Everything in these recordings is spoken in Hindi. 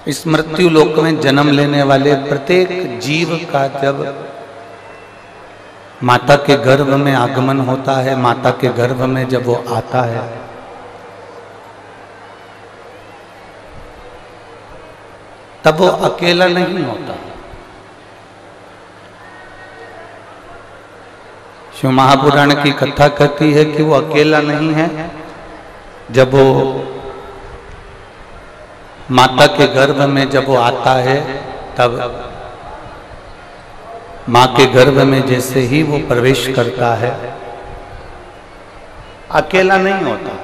इस मृत्यु लोक में जन्म लेने वाले प्रत्येक जीव का जब माता के गर्भ में आगमन होता है, माता के गर्भ में जब वो आता है, तब वो अकेला नहीं होता। शिव महापुराण की कथा कहती है कि वो अकेला नहीं है। जब वो माता के गर्भ में जब वो आता है, तब माँ के गर्भ में जैसे ही वो प्रवेश करता है, अकेला नहीं होता।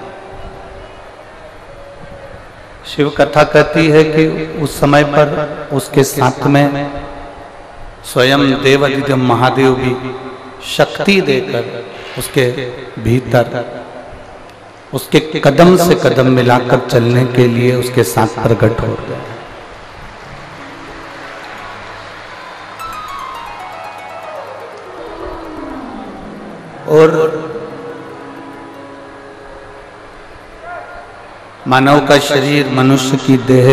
शिव कथा कहती है कि उस समय पर उसके साथ में स्वयं देवादिदेव महादेव भी शक्ति देकर उसके भीतर उसके कदम से कदम मिलाकर चलने के लिए उसके साथ प्रकट हो गए। और मानव का शरीर, मनुष्य की देह,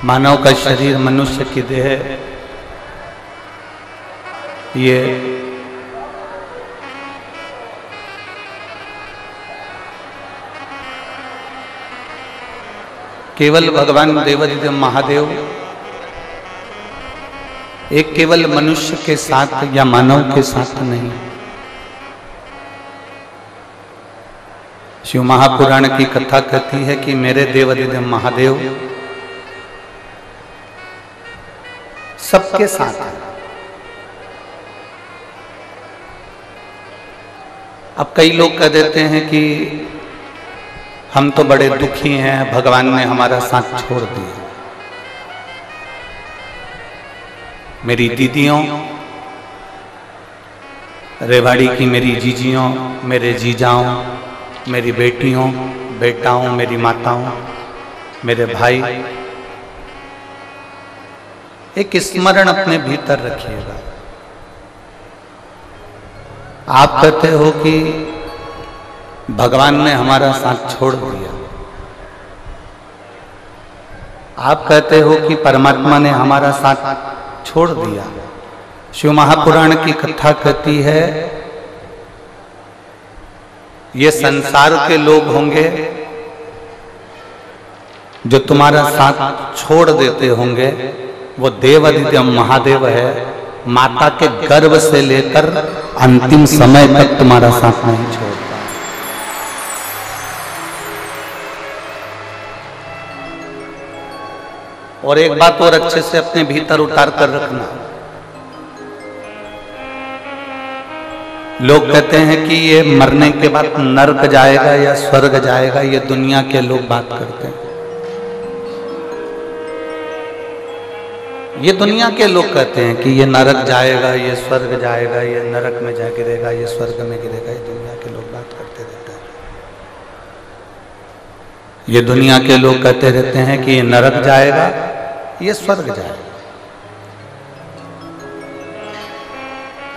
मानव का शरीर, मनुष्य की देह, ये केवल भगवान देवादिदेव महादेव एक केवल मनुष्य के साथ या मानव के साथ नहीं, शिव महापुराण की कथा कहती है कि मेरे देवादिदेव महादेव सबके साथ है। अब कई लोग कह देते हैं कि हम तो बड़े दुखी हैं, भगवान ने हमारा साथ छोड़ दिया। मेरी दीदियों, रेवाड़ी की मेरी जीजियों, मेरे जीजाओं, मेरी बेटियों, बेटाओं, मेरी माताओं, मेरे भाई, एक स्मरण अपने भीतर रखिएगा। आप कहते हो कि भगवान ने हमारा साथ छोड़ दिया, आप कहते हो कि परमात्मा ने हमारा साथ छोड़ दिया। शिव महापुराण की कथा कहती है, ये संसार के लोग होंगे जो तुम्हारा साथ छोड़ देते होंगे, वो देवादिदेव महादेव है, माता के गर्भ से लेकर अंतिम समय तक तुम्हारा साथ नहीं छोड़ता। और एक बात और अच्छे से अपने भीतर उतार कर रखना, लोग कहते हैं कि ये मरने के बाद नरक जाएगा या स्वर्ग जाएगा, ये दुनिया के लोग बात करते हैं। ये दुनिया के लोग कहते हैं कि ये नरक जाएगा, ये स्वर्ग जाएगा, ये नरक में जा गिरेगा, ये स्वर्ग में गिरेगा। ये दुनिया के लोग बात करते रहते हैं। ये दुनिया के लोग कहते रहते हैं कि ये नरक जाएगा, ये स्वर्ग जाएगा।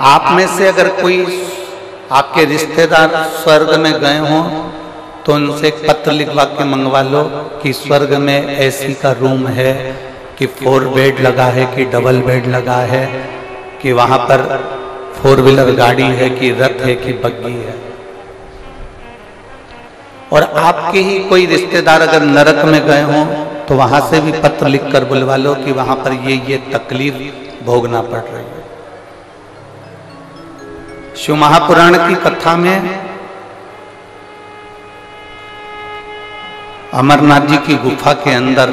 आप में से अगर कोई आपके रिश्तेदार स्वर्ग में गए हों तो उनसे एक पत्र लिखवा के मंगवा लो कि स्वर्ग में एसी का रूम है, कि 4 बेड लगा है, कि डबल बेड लगा है, कि वहां पर 4 व्हीलर गाड़ी है, कि रथ है, कि बग्गी है। और आपके ही कोई रिश्तेदार अगर नरक में गए हों तो वहां से भी पत्र लिखकर बुलवा लो कि वहां पर ये तकलीफ भोगना पड़ रही है। शिव महापुराण की कथा में अमरनाथ जी की गुफा के अंदर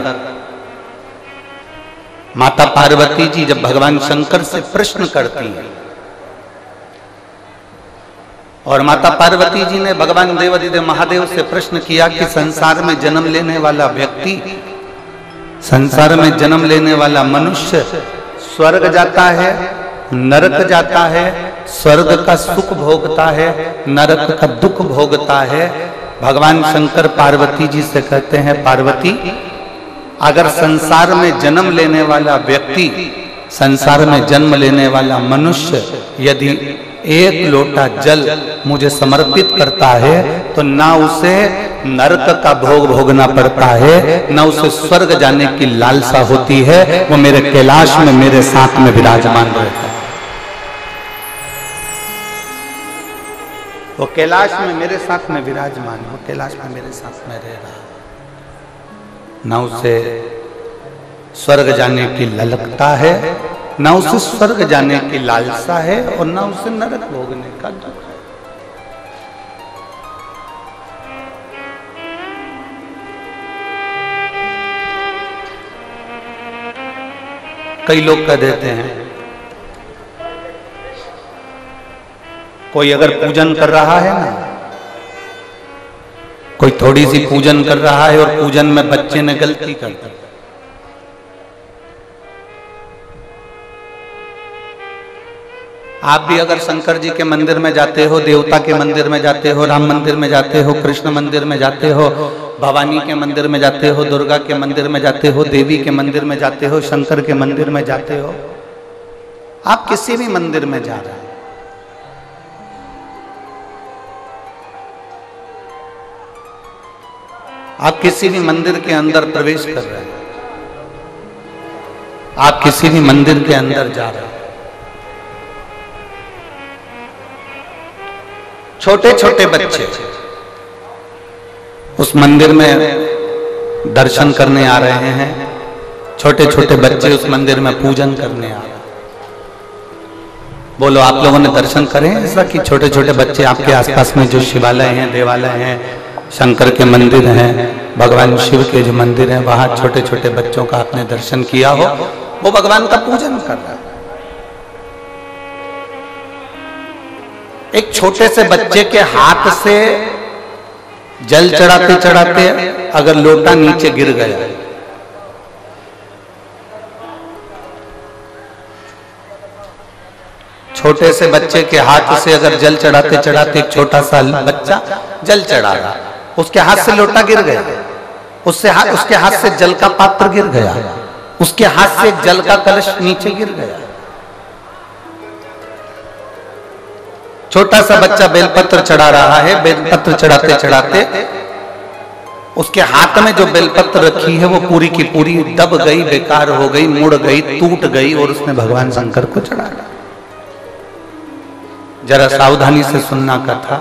माता पार्वती जी जब भगवान शंकर से प्रश्न करती हैं, और माता पार्वती जी ने भगवान देवादिदेव महादेव से प्रश्न किया कि संसार में जन्म लेने वाला व्यक्ति, संसार में जन्म लेने वाला मनुष्य स्वर्ग जाता है, नरक जाता है, स्वर्ग का सुख भोगता है, नरक का दुख भोगता है। भगवान शंकर पार्वती जी से कहते हैं, पार्वती, अगर संसार में जन्म लेने वाला व्यक्ति, संसार में जन्म लेने वाला मनुष्य यदि 1 लोटा जल मुझे समर्पित करता है तो ना उसे नरक का भोग भोगना पड़ता है, न उसे स्वर्ग जाने की लालसा होती है। वो मेरे कैलाश में मेरे साथ में विराजमान रहता है, वो कैलाश में मेरे साथ में विराजमान, वो कैलाश में मेरे साथ में रह रहा, न उसे स्वर्ग जाने की ललकता है, न उसे स्वर्ग जाने की लालसा है, और न उसे नरक भोगने का दुख है। कई लोग कह देते हैं, कोई अगर पूजन कर रहा है ना, कोई थोड़ी सी पूजन कर रहा है और पूजन में बच्चे ने गलती कर दी, आप भी अगर शंकर जी के मंदिर में जाते हो, देवता के मंदिर में जाते हो, राम मंदिर में जाते हो, कृष्ण मंदिर में जाते हो, भवानी के मंदिर में जाते हो, दुर्गा के मंदिर में जाते हो, देवी के मंदिर में जाते हो, शंकर के मंदिर में जाते हो, आप किसी भी मंदिर में जा रहे हैं, आप किसी भी मंदिर के अंदर प्रवेश कर रहे हैं, आप किसी भी मंदिर के अंदर जा रहे हैं, छोटे छोटे बच्चे उस मंदिर में दर्शन करने आ रहे हैं, छोटे छोटे बच्चे उस मंदिर में पूजन करने आ रहे हैं। बोलो, आप लोगों ने दर्शन करे ऐसा कि छोटे छोटे बच्चे आपके आसपास में जो शिवालय हैं, देवालय हैं, शंकर के मंदिर हैं, भगवान शिव के जो मंदिर हैं, वहां छोटे छोटे बच्चों का आपने दर्शन किया हो, वो भगवान का पूजन कर रहा है। एक छोटे से बच्चे के हाथ से जल चढ़ाते चढ़ाते अगर लोटा नीचे गिर गया, छोटे से बच्चे के हाथ से अगर जल चढ़ाते चढ़ाते एक छोटा सा बच्चा जल चढ़ा रहा, उसके हाथ से लोटा गिर गया, उसके हाथ से जल का पात्र गिर गया, उसके हाथ से जल का कलश नीचे गिर गया। छोटा सा बच्चा बेलपत्र चढ़ा रहा है, बेलपत्र चढ़ाते चढ़ाते उसके हाथ में जो बेलपत्र रखी है वो पूरी की पूरी दब गई, बेकार हो गई, मुड़ गई, टूट गई, और उसने भगवान शंकर को चढ़ा दिया। जरा सावधानी से सुनना कथा।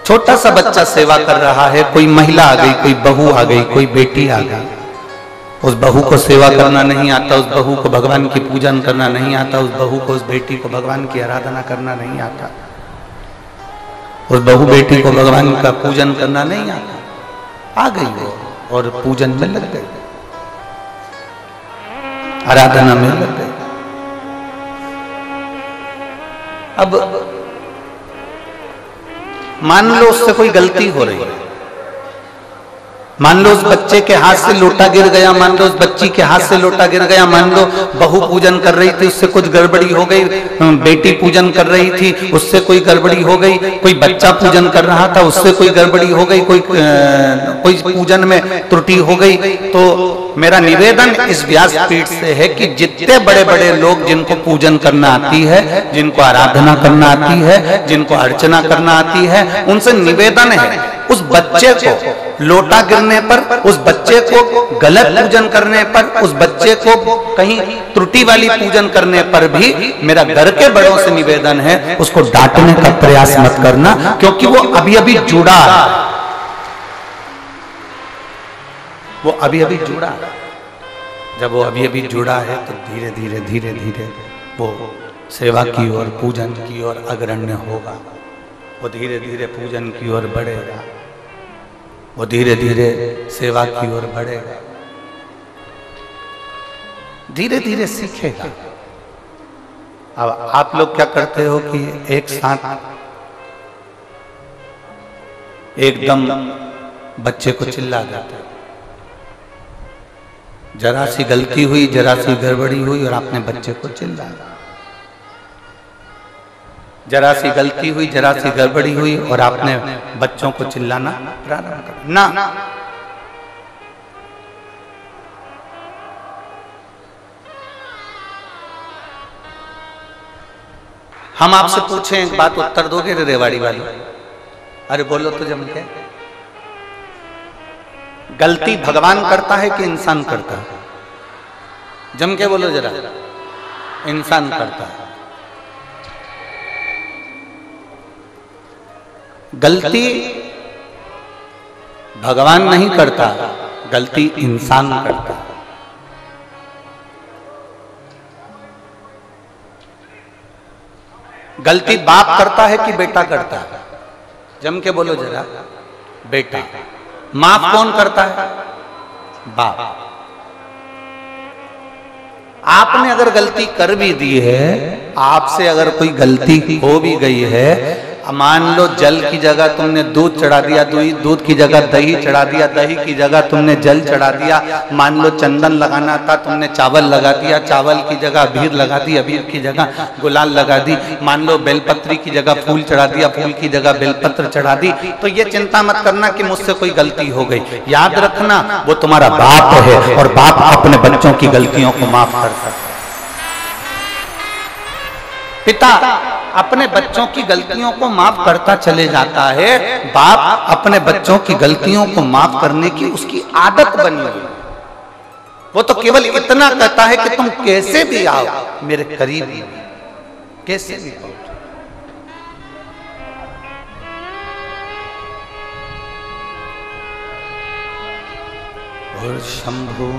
छोटा सा बच्चा सेवा कर रहा है, कोई महिला आ गई, कोई बहू आ गई, कोई बेटी आ गई, उस बहू को सेवा करना नहीं आता, उस बहू को भगवान की पूजन करना नहीं आता, उस बहू को, उस बेटी को भगवान की आराधना करना नहीं आता, उस बहू बेटी को भगवान का पूजन करना नहीं आता। आ गई वो और पूजन में लग गई, आराधना में लग गई। अब मान लो उससे कोई गलती हो रही है, मान लो उस बच्चे के हाथ से लोटा गिर गया, मान लो उस बच्ची के हाथ से लोटा गिर गया, मान लो बहू पूजन कर रही थी, उससे कुछ गड़बड़ी हो गई, बेटी पूजन कर रही थी, उससे कोई गड़बड़ी हो गई, कोई बच्चा पूजन कर रहा था, उससे कोई गड़बड़ी हो गई, कोई पूजन में त्रुटि हो गई। तो मेरा निवेदन इस व्यासपीठ से है कि जितने बड़े बड़े लोग जिनको पूजन करना आती है, जिनको आराधना करना आती है, जिनको अर्चना करना आती है, उनसे निवेदन है उस बच्चे को लोटा गिरने पर, उस बच्चे को गलत पूजन करने पर, उस बच्चे को कहीं त्रुटि वाली पूजन करने पर भी मेरा घर के बड़ों से निवेदन है उसको डांटने का प्रयास मत करना, क्योंकि वो अभी अभी जुड़ा है, वो अभी अभी जुड़ा है। जब वो अभी अभी जुड़ा है तो धीरे धीरे धीरे धीरे वो सेवा की ओर, पूजन की ओर अग्रण्य होगा, वो धीरे धीरे पूजन की ओर बढ़ेगा, वो धीरे धीरे सेवा की ओर बढ़ेगा, धीरे धीरे सीखेगा। अब आप लोग क्या करते हो कि एक साथ एकदम बच्चे को चिल्ला देते हो, जरा सी गलती हुई, जरा सी गड़बड़ी हुई और आपने बच्चे को चिल्लाया, जरा सी गलती हुई, जरा सी गड़बड़ी हुई और आपने बच्चों को चिल्लाना प्रारंभ कर ना। हम आपसे पूछें एक बात, उत्तर दोगे रे रेवाड़ी वाली? अरे बोलो तो जम के। गलती भगवान करता है कि इंसान करता है? जम के बोलो जरा। इंसान करता है। गलती भगवान नहीं करता, गलती इंसान करता है। गलती बाप करता है कि बेटा करता है? जम के बोलो जरा। बेटा। माफ कौन करता है? बाप। आपने अगर गलती कर भी दी है, आपसे अगर कोई गलती हो भी गई है, मान लो जल की जगह तुमने दूध चढ़ा दिया, दूध की जगह दही चढ़ा दिया, दही की जगह तुमने जल चढ़ा दिया, मान लो चंदन लगाना था तुमने चावल लगा दिया, चावल की जगह अबीर लगा दी, अबीर की जगह गुलाल लगा दी, मान लो बेलपत्री की जगह फूल चढ़ा दिया, फूल की जगह बेलपत्र चढ़ा दी, तो ये चिंता मत करना कि मुझसे कोई गलती हो गई। याद रखना वो तुम्हारा बाप है और बाप अपने बच्चों की गलतियों को माफ कर सकता है। पिता अपने बच्चों की गलतियों को माफ करता चले जाता है, बाप अपने बच्चों की गलतियों को माफ करने की उसकी आदत बनी हुई। वो तो केवल इतना कहता है कि तुम कैसे भी आओ मेरे करीब, कैसे भी आओ। और शंभो